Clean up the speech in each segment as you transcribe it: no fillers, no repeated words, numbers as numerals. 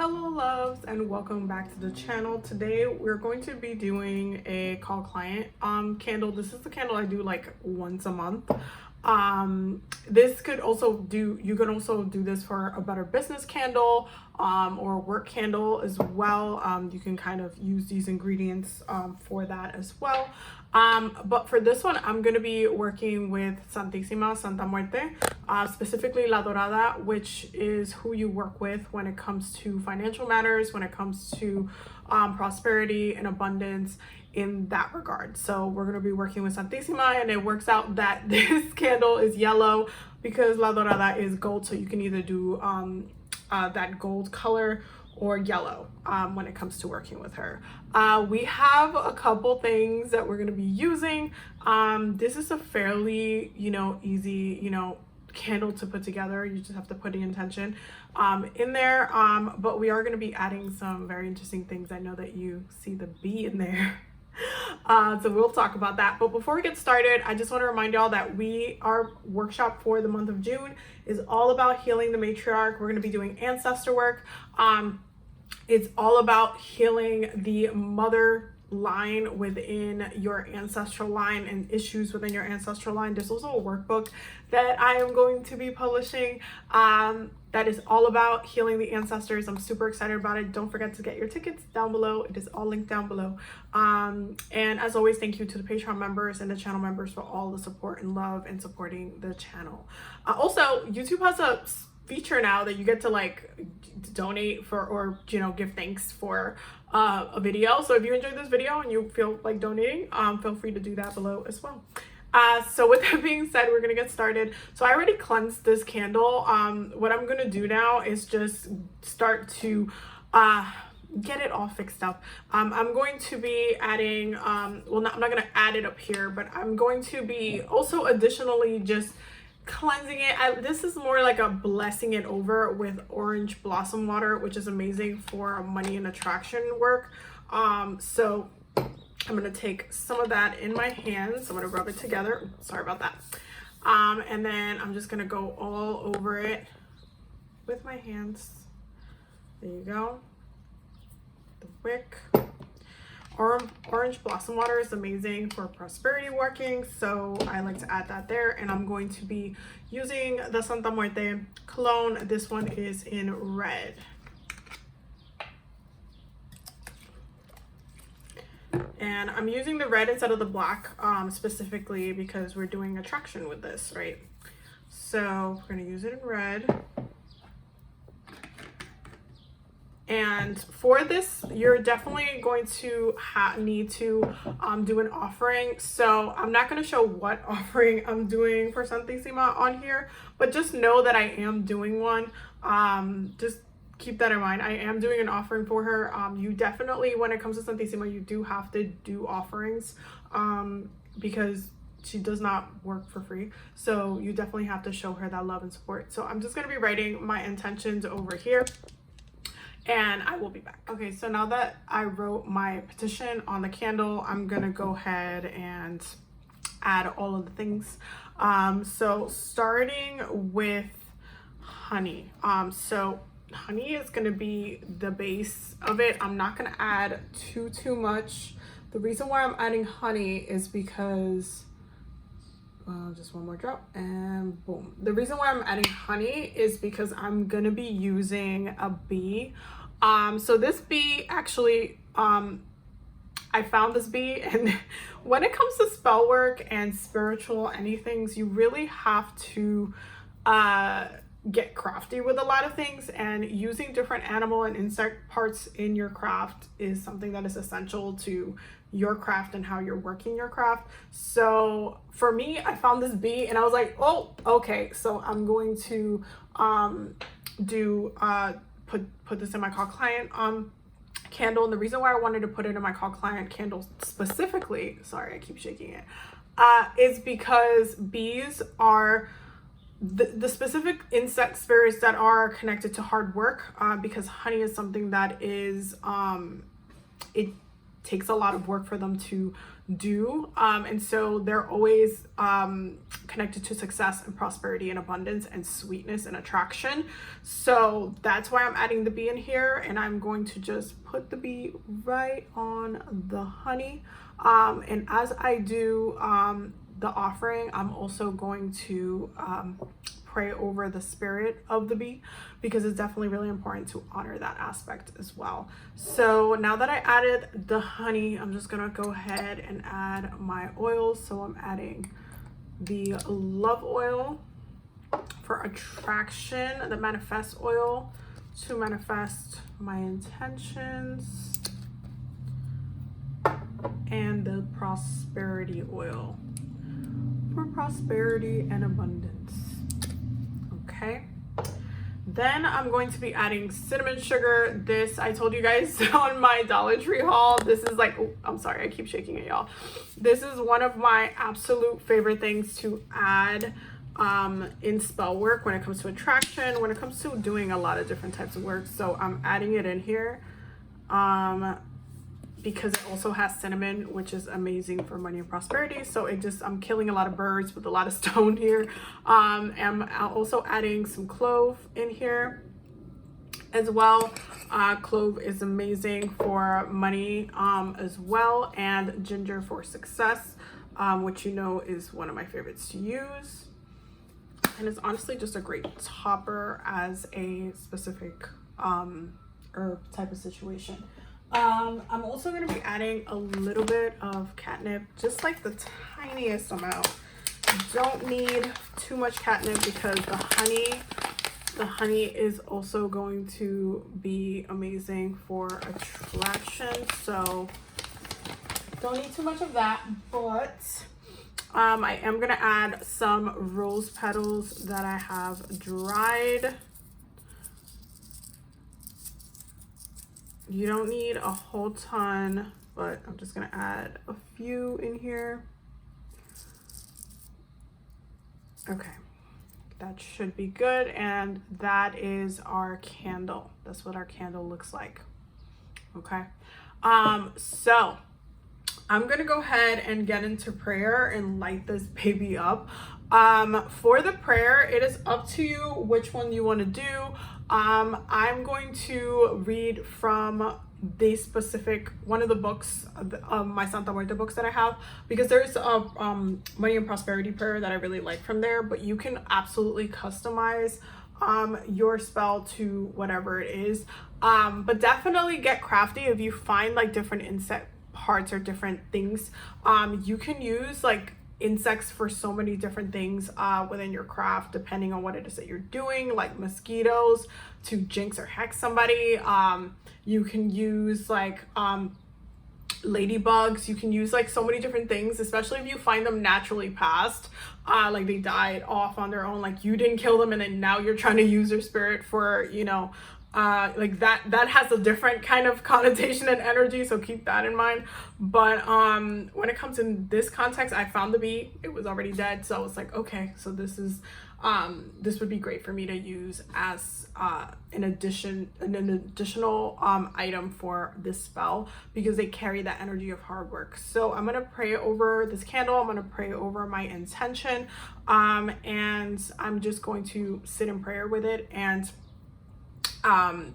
Hello loves and welcome back to the channel. Today we're going to be doing a call client candle. This is the candle I do like once a month. This could also do, you can also do this for a better business candle or work candle as well. You can kind of use these ingredients for that as well. But for this one, I'm going to be working with Santísima Santa Muerte, specifically La Dorada, which is who you work with when it comes to financial matters, when it comes to prosperity and abundance in that regard. So we're going to be working with Santísima, and it works out that this candle is yellow because La Dorada is gold. So you can either do that gold color or yellow when it comes to working with her. We have a couple things that we're going to be using. This is a fairly, easy, candle to put together. You just have to put the intention in there. But we are going to be adding some very interesting things. I know that you see the bee in there. So we'll talk about that. But before we get started, I just want to remind y'all that our workshop for the month of June is all about healing the matriarch. We're going to be doing ancestor work. It's all about healing the mother line within your ancestral line and issues within your ancestral line. There's also a workbook that I am going to be publishing that is all about healing the ancestors. I'm super excited about it. Don't forget to get your tickets down below. It is all linked down below. And as always, thank you to the Patreon members and the channel members for all the support and love and supporting the channel. Also, YouTube has a feature now that you get to like donate for or give thanks for a video. So if you enjoyed this video and you feel like donating, feel free to do that below as well. So with that being said, we're gonna get started. So I already cleansed this candle. What I'm gonna do now is just start to get it all fixed up. I'm going to be adding I'm not gonna add it up here, but I'm going to be also additionally just cleansing it. This is more like a blessing it over with orange blossom water, which is amazing for money and attraction work. So I'm gonna take some of that in my hands. I'm gonna rub it together. Sorry about that. And then I'm just gonna go all over it with my hands. There you go. The wick. Orange blossom water is amazing for prosperity working, so I like to add that there. And I'm going to be using the Santa Muerte cologne. This one is in red. And I'm using the red instead of the black specifically because we're doing attraction with this, right? So we're going to use it in red. And for this, you're definitely going to need to do an offering. So I'm not going to show what offering I'm doing for Santísima on here, but just know that I am doing one. Just keep that in mind. I am doing an offering for her. You definitely, when it comes to Santísima, you do have to do offerings because she does not work for free. So you definitely have to show her that love and support. So I'm just going to be writing my intentions over here, and I will be back. Okay, so now that I wrote my petition on the candle, I'm gonna go ahead and add all of the things. So starting with honey. So honey is gonna be the base of it. I'm not gonna add too much. The reason why I'm adding honey is because just one more drop and boom. The reason why I'm adding honey is because I'm gonna be using a bee. So this bee actually, I found this bee, and when it comes to spell work and spiritual anythings, you really have to get crafty with a lot of things, and using different animal and insect parts in your craft is something that is essential to your craft and how you're working your craft. So for me, I found this bee and I was like, oh, okay, so I'm going to put this in my call client candle. And the reason why I wanted to put it in my call client candle specifically, sorry, I keep shaking it, is because bees are the specific insect spirits that are connected to hard work, because honey is something that is takes a lot of work for them to do, and so they're always connected to success and prosperity and abundance and sweetness and attraction. So that's why I'm adding the bee in here, and I'm going to just put the bee right on the honey, and as I do the offering, I'm also going to pray over the spirit of the bee, because it's definitely really important to honor that aspect as well. So now that I added the honey, I'm just gonna go ahead and add my oils. So I'm adding the love oil for attraction, the manifest oil to manifest my intentions, and the prosperity oil for prosperity and abundance. Okay, then I'm going to be adding cinnamon sugar. This, I told you guys on my Dollar Tree haul, this is like, oh, I'm sorry, I keep shaking it, y'all. This is one of my absolute favorite things to add in spell work when it comes to attraction, when it comes to doing a lot of different types of work. So I'm adding it in here because it also has cinnamon, which is amazing for money and prosperity. So it just, I'm killing a lot of birds with a lot of stone here. And I'm also adding some clove in here as well. Clove is amazing for money as well, and ginger for success, which you know is one of my favorites to use. And it's honestly just a great topper as a specific herb type of situation. I'm also going to be adding a little bit of catnip, just like the tiniest amount. You don't need too much catnip because the honey is also going to be amazing for attraction. So don't need too much of that, but I am going to add some rose petals that I have dried. You don't need a whole ton, but I'm just gonna add a few in here. Okay, that should be good. And that is our candle. That's what our candle looks like. Okay, so I'm gonna go ahead and get into prayer and light this baby up. For the prayer, it is up to you which one you want to do. I'm going to read from the specific one of the books, my Santa Muerte books that I have, because there's a money and prosperity prayer that I really like from there, but you can absolutely customize your spell to whatever it is. But definitely get crafty. If you find like different insect parts or different things, you can use like insects for so many different things within your craft, depending on what it is that you're doing, like mosquitoes to jinx or hex somebody. You can use like ladybugs. You can use like so many different things, especially if you find them naturally passed, like they died off on their own, like you didn't kill them and then now you're trying to use their spirit for, you know, like that has a different kind of connotation and energy, so keep that in mind. But when it comes in this context, I found the bee, it was already dead, so I was like, okay, so this is this would be great for me to use as an additional item for this spell, because they carry that energy of hard work. So I'm gonna pray over this candle, I'm gonna pray over my intention, and I'm just going to sit in prayer with it and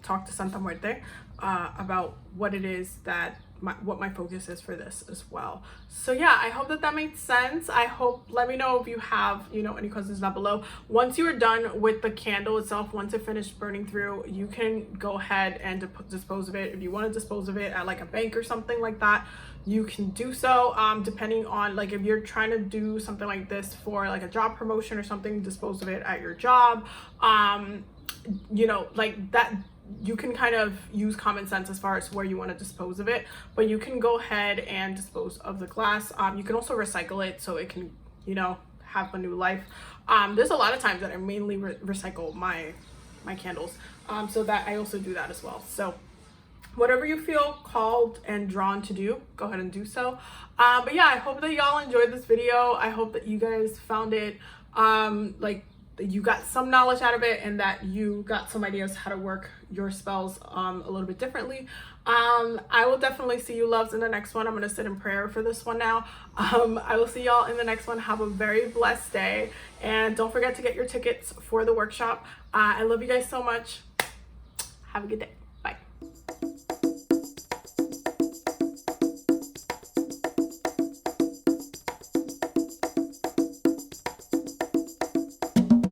talk to Santa Muerte about what it is that what my focus is for this as well. So yeah, I hope that made sense. I hope, let me know if you have, you know, any questions down below. Once you are done with the candle itself, once it finished burning through, you can go ahead and dispose of it. If you want to dispose of it at like a bank or something like that, you can do so. Depending on, like, if you're trying to do something like this for like a job promotion or something, dispose of it at your job. You know, like that, you can kind of use common sense as far as where you want to dispose of it, but you can go ahead and dispose of the glass. You can also recycle it so it can, you know, have a new life. There's a lot of times that I mainly recycle my candles, so that I also do that as well. So whatever you feel called and drawn to do, go ahead and do so. But yeah, I hope that y'all enjoyed this video. I hope that you guys found it like you got some knowledge out of it and that you got some ideas how to work your spells a little bit differently. I will definitely see you loves in the next one. I'm going to sit in prayer for this one now. I will see y'all in the next one. Have a very blessed day, and don't forget to get your tickets for the workshop. I love you guys so much. Have a good day.